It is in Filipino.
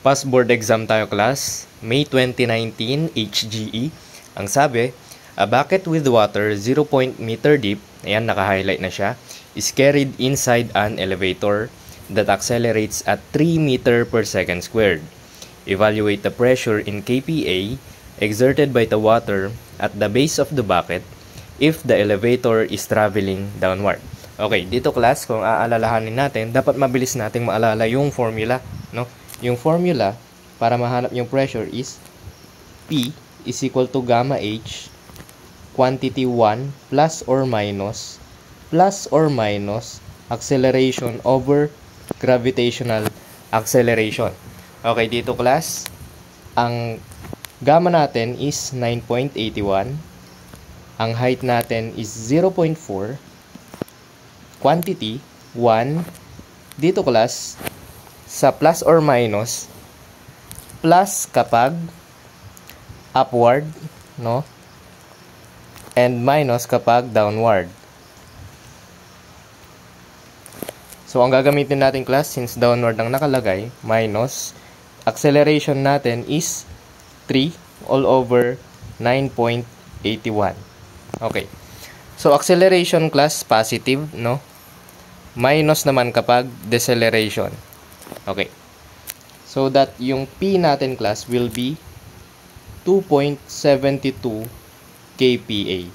Past board exam tayo class, May 2019 HGE. Ang sabi, a bucket with water 0.meter deep, ayan naka-highlight na siya, is carried inside an elevator that accelerates at 3 meter per second squared. Evaluate the pressure in kPa exerted by the water at the base of the bucket if the elevator is traveling downward. Okay, dito class, kung aalalahanin natin, dapat mabilis nating maalala yung formula, no? Yung formula para mahanap yung pressure is P is equal to gamma H quantity 1 plus or minus acceleration over gravitational acceleration. Okay, dito class, ang gamma natin is 9.81, ang height natin is 0.4, quantity 1, dito class, sa plus or minus, plus kapag upward, no? And minus kapag downward. So, ang gagamitin natin class, since downward ang nakalagay, minus, acceleration natin is 3 all over 9.81. Okay. So, acceleration class, positive, no? Minus naman kapag deceleration. Okay. So, that yung P natin class will be 2.72 kPa.